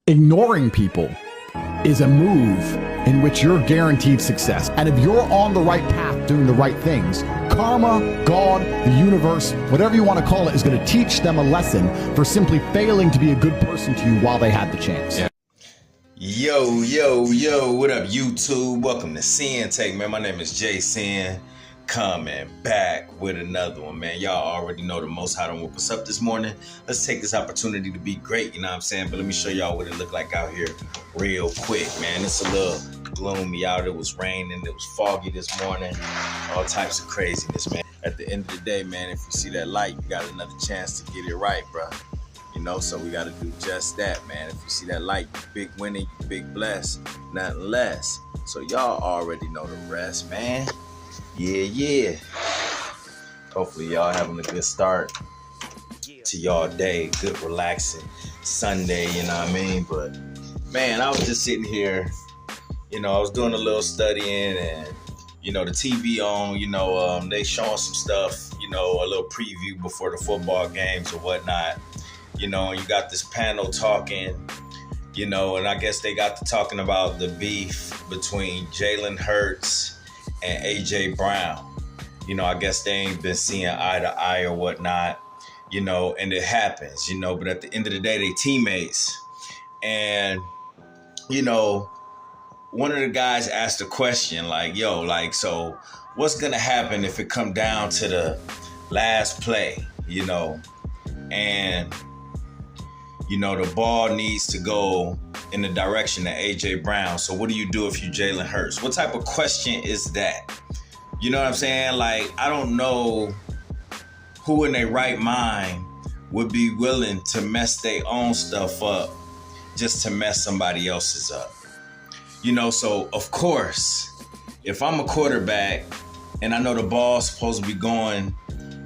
Ignoring people is a move in which you're guaranteed success. And if you're on the right path doing the right things, karma, God, the universe, whatever you want to call it, is going to teach them a lesson for simply failing to be a good person to you while they had the chance. Yeah. Yo, what up, YouTube? Welcome to Sinn-Take, man. My name is Sin, coming back with another one, man. Y'all already know the Most High done woke us up this morning. Let's take this opportunity to be great, you know what I'm saying? But let me show y'all what it looked like out here real quick, man. It's a little gloomy out. It was raining. It was foggy this morning. All types of craziness, man. At the end of the day, man, if you see that light, you got another chance to get it right, bro. You know, so we got to do just that, man. If you see that light, you big winning, you big blessed, nothing less. So y'all already know the rest, man. Yeah. Hopefully y'all having a good start to y'all day. Good relaxing Sunday, you know what I mean? But, man, I was just sitting here, you know, I was doing a little studying and, you know, the TV on, you know, they showing some stuff, you know, a little preview before the football games or whatnot. You know, and you got this panel talking, you know, and I guess they got to talking about the beef between Jalen Hurts and A.J. Brown. You know, I guess they ain't been seeing eye to eye or whatnot, you know, and it happens, you know, but at the end of the day, they teammates. And, you know, one of the guys asked a question like, yo, like, so what's going to happen if it come down to the last play, you know, and you know, the ball needs to go in the direction of A.J. Brown. So what do you do if you Jalen Hurts? What type of question is that? You know what I'm saying? Like, I don't know who in their right mind would be willing to mess their own stuff up just to mess somebody else's up. You know, so of course, if I'm a quarterback and I know the ball's supposed to be going,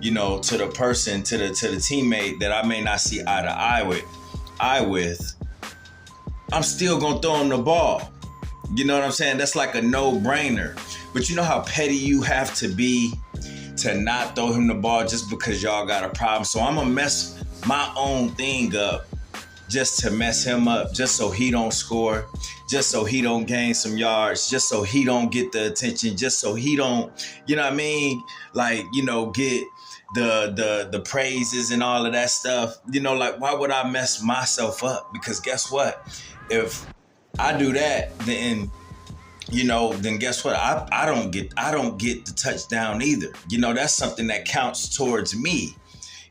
you know, to the person, to the teammate that I may not see eye to eye with, I'm still gonna throw him the ball. You know what I'm saying? That's like a no-brainer. But you know how petty you have to be to not throw him the ball just because y'all got a problem? So I'm gonna mess my own thing up just to mess him up, just so he don't score, just so he don't gain some yards, just so he don't get the attention, just so he don't, you know what I mean? Like, you know, get the praises and all of that stuff. You know, like, why would I mess myself up? Because guess what? If I do that, then, you know, then guess what? I don't get the touchdown either. You know, that's something that counts towards me.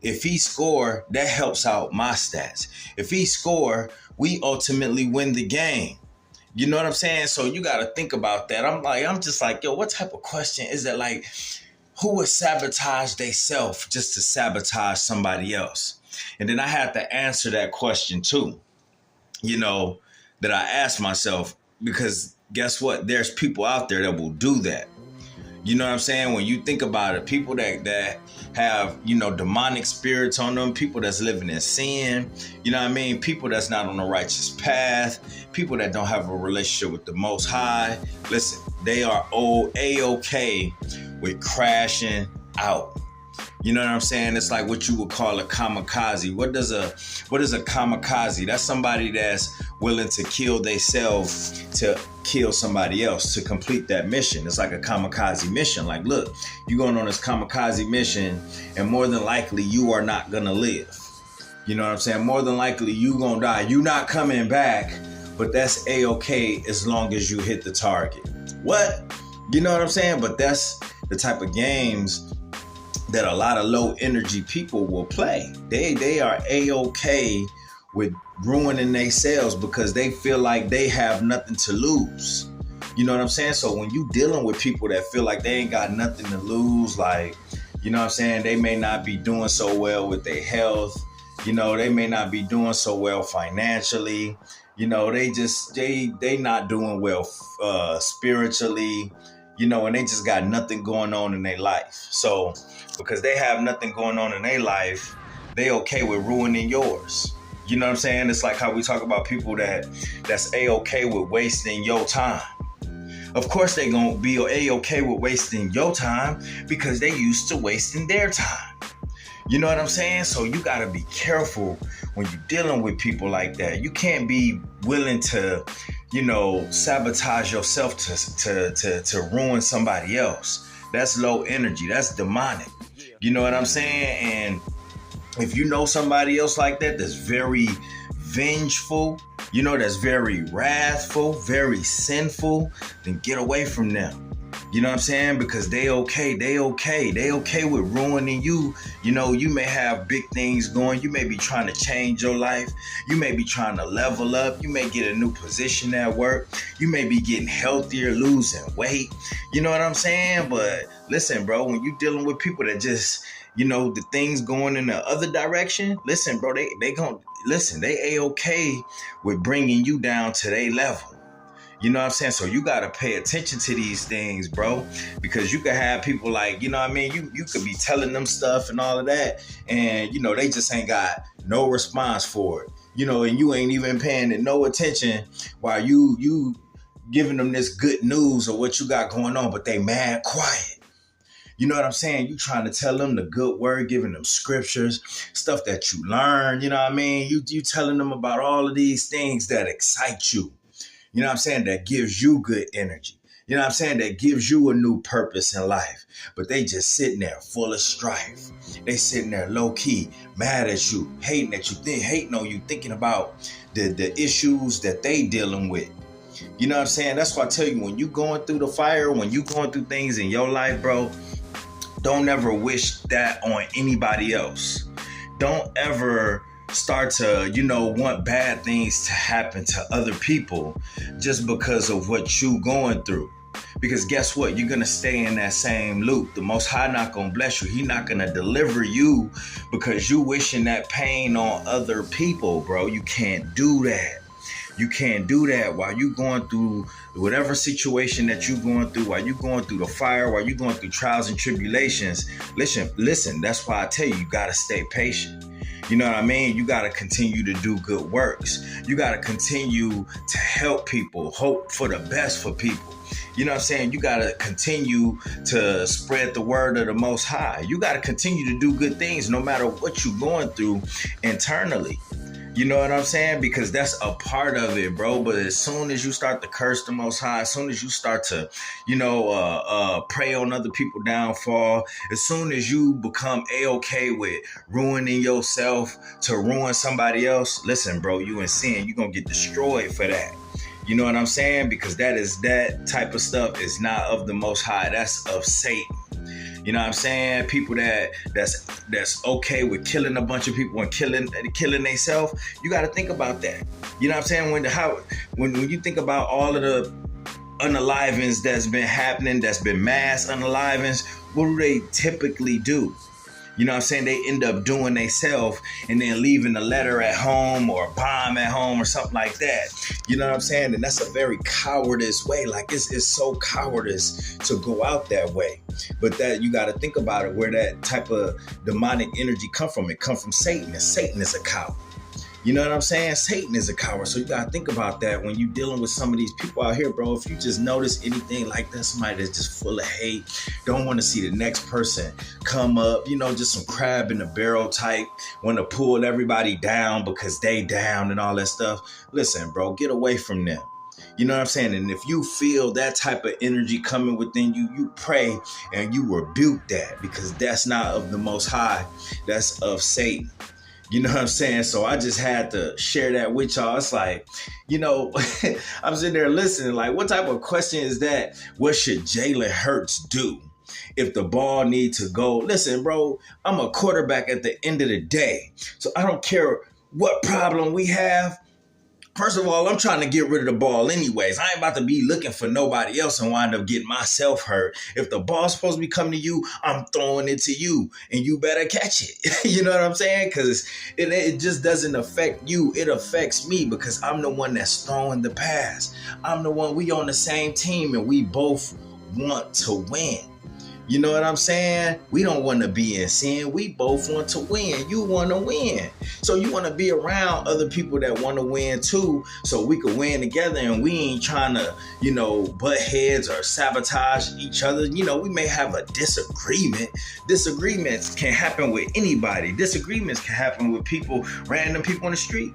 If he score, that helps out my stats. If he score, we ultimately win the game. You know what I'm saying? So you got to think about that. I'm just like, yo, what type of question is that? Like, who would sabotage theyself just to sabotage somebody else? And then I had to answer that question too, you know, that I asked myself, because guess what? There's people out there that will do that. You know what I'm saying? When you think about it, people that have, you know, demonic spirits on them, people that's living in sin, you know what I mean? People that's not on the righteous path, people that don't have a relationship with the Most High. Listen, they are A-OK with crashing out. You know what I'm saying? It's like what you would call a kamikaze. What is a kamikaze? That's somebody that's willing to kill themselves to kill somebody else to complete that mission. It's like a kamikaze mission. Like, look, you're going on this kamikaze mission, and more than likely you are not gonna live. You know what I'm saying? More than likely you gonna die. You not coming back, but that's A-OK as long as you hit the target. What? You know what I'm saying? But that's the type of games that a lot of low energy people will play. They are A-OK with ruining themselves because they feel like they have nothing to lose. You know what I'm saying? So when you dealing with people that feel like they ain't got nothing to lose, like, you know what I'm saying? They may not be doing so well with their health. You know, they may not be doing so well financially. You know, they not doing well spiritually, you know, and they just got nothing going on in their life. So because they have nothing going on in their life, they okay with ruining yours. You know what I'm saying? It's like how we talk about people that's A-OK with wasting your time. Of course they gonna be A-OK with wasting your time because they used to wasting their time. You know what I'm saying? So you got to be careful when you're dealing with people like that. You can't be willing to, sabotage yourself to ruin somebody else. That's low energy. That's demonic. You know what I'm saying? And if you know somebody else like that, that's very vengeful, that's very wrathful, very sinful, then get away from them. You know what I'm saying? Because they okay with ruining you. You may have big things going. You may be trying to change your life. You may be trying to level up. You may get a new position at work. You may be getting healthier, losing weight. You know what I'm saying? But listen, bro, when you're dealing with people that just, the things going in the other direction, listen, bro, they A-okay with bringing you down to their level. You know what I'm saying? So you got to pay attention to these things, bro, because you could have people like, you could be telling them stuff and all of that. And, they just ain't got no response for it, and you ain't even paying it no attention while you giving them this good news of what you got going on, but they mad quiet. You know what I'm saying? You trying to tell them the good word, giving them scriptures, stuff that you learn. You know what I mean? You telling them about all of these things that excite you. You know what I'm saying? That gives you good energy. You know what I'm saying? That gives you a new purpose in life. But they just sitting there full of strife. They sitting there low key, mad at you, hating on you, thinking about the issues that they dealing with. You know what I'm saying? That's why I tell you, when you going through the fire, when you going through things in your life, bro, don't ever wish that on anybody else. Don't ever start to, want bad things to happen to other people just because of what you going through. Because guess what? You're going to stay in that same loop. The Most High not going to bless you. He not going to deliver you because you wishing that pain on other people, bro. You can't do that. You can't do that while you going through whatever situation that you're going through, while you're going through the fire, while you're going through trials and tribulations. Listen, that's why I tell you got to stay patient. You know what I mean? You got to continue to do good works. You got to continue to help people, hope for the best for people. You know what I'm saying? You got to continue to spread the word of the Most High. You got to continue to do good things no matter what you're going through internally. You know what I'm saying? Because that's a part of it, bro. But as soon as you start to curse the Most High, as soon as you start to, prey on other people's downfall, as soon as you become A-okay with ruining yourself to ruin somebody else, listen, bro, you in sin. You're going to get destroyed for that. You know what I'm saying? Because that type of stuff is not of the Most High. That's of Satan. You know what I'm saying? People that's okay with killing a bunch of people and killing themselves. You got to think about that. You know what I'm saying? When you think about all of the unalivings that's been happening, that's been mass unalivings, what do they typically do? You know what I'm saying? They end up doing themselves and then leaving a letter at home or a bomb at home or something like that. You know what I'm saying? And that's a very cowardice way. Like it's so cowardice to go out that way. But that you got to think about it, where that type of demonic energy come from. It come from Satan, and Satan is a coward. You know what I'm saying? Satan is a coward. So you got to think about that when you're dealing with some of these people out here, bro. If you just notice anything like that, somebody that's just full of hate, don't want to see the next person come up, just some crab in the barrel type, want to pull everybody down because they down and all that stuff. Listen, bro, get away from them. You know what I'm saying? And if you feel that type of energy coming within you, you pray and you rebuke that, because that's not of the Most High. That's of Satan. You know what I'm saying? So I just had to share that with y'all. It's like, I'm sitting there listening, like, what type of question is that? What should Jalen Hurts do if the ball needs to go? Listen, bro, I'm a quarterback at the end of the day. So I don't care what problem we have. First of all, I'm trying to get rid of the ball anyways. I ain't about to be looking for nobody else and wind up getting myself hurt. If the ball's supposed to be coming to you, I'm throwing it to you and you better catch it. You know what I'm saying? Because it just doesn't affect you. It affects me because I'm the one that's throwing the pass. I'm the one, we on the same team and we both want to win. You know what I'm saying? We don't want to be in sin. We both want to win. You want to win. So you want to be around other people that want to win too, so we could win together, and we ain't trying to, butt heads or sabotage each other. We may have a disagreement. Disagreements can happen with anybody. Disagreements can happen with random people on the street.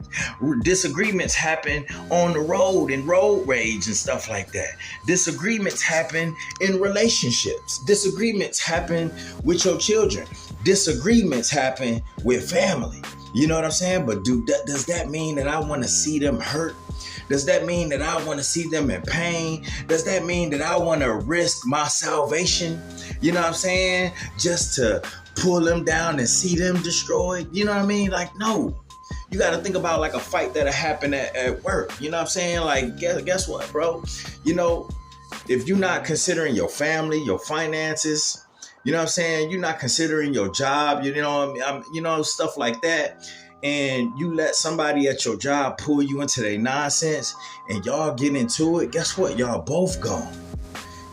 Disagreements happen on the road and road rage and stuff like that. Disagreements happen in relationships. Disagreements happen with your children. Disagreements happen with family. You know what I'm saying? But does that mean that I want to see them hurt? Does that mean that I want to see them in pain? Does that mean that I want to risk my salvation? You know what I'm saying? Just to pull them down and see them destroyed? You know what I mean? Like, no. You got to think about like a fight that'll happen at work. You know what I'm saying? Like, guess what, bro? If you're not considering your family, your finances, you know what I'm saying? You're not considering your job, stuff like that. And you let somebody at your job pull you into their nonsense and y'all get into it. Guess what? Y'all both gone.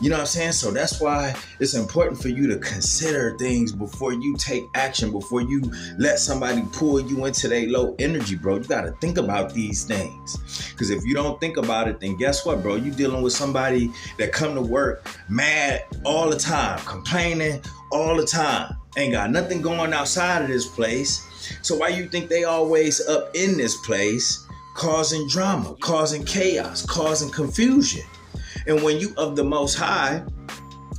You know what I'm saying? So that's why it's important for you to consider things before you take action, before you let somebody pull you into their low energy, bro. You got to think about these things. Because if you don't think about it, then guess what, bro? You dealing with somebody that come to work mad all the time, complaining all the time. Ain't got nothing going outside of this place. So why you think they always up in this place, causing drama, causing chaos, causing confusion? And when you of the Most High,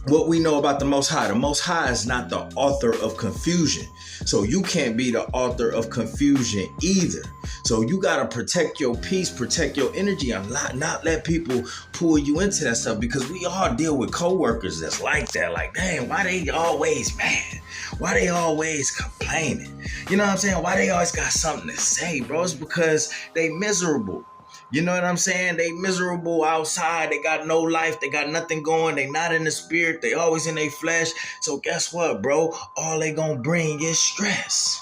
what we know about the Most High is not the author of confusion. So you can't be the author of confusion either. So you got to protect your peace, protect your energy, and not let people pull you into that stuff, because we all deal with coworkers that's like that. Like, dang, why they always mad? Why they always complaining? You know what I'm saying? Why they always got something to say, bro? It's because they miserable. You know what I'm saying? They miserable outside. They got no life. They got nothing going. They not in the spirit. They always in their flesh. So guess what, bro? All they gonna bring is stress.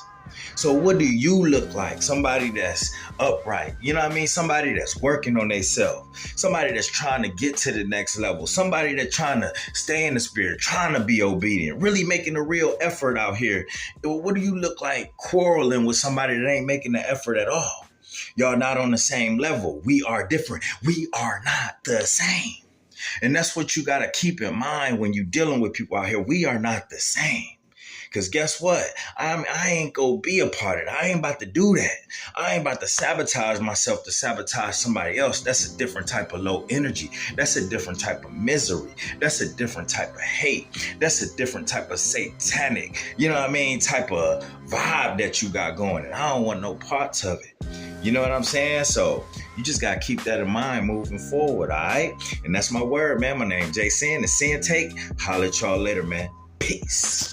So what do you look like? Somebody that's upright. You know what I mean? Somebody that's working on themselves. Somebody that's trying to get to the next level. Somebody that's trying to stay in the spirit, trying to be obedient, really making a real effort out here. What do you look like quarreling with somebody that ain't making the effort at all? Y'all not on the same level. We are different. We are not the same. And that's what you got to keep in mind when you're dealing with people out here. We are not the same. Because guess what? I ain't going to be a part of it. I ain't about to do that. I ain't about to sabotage myself to sabotage somebody else. That's a different type of low energy. That's a different type of misery. That's a different type of hate. That's a different type of satanic, type of vibe that you got going. And I don't want no parts of it. You know what I'm saying? So you just got to keep that in mind moving forward, all right? And that's my word, man. My name is Sinn, the Sinn-Take. Holla at y'all later, man. Peace.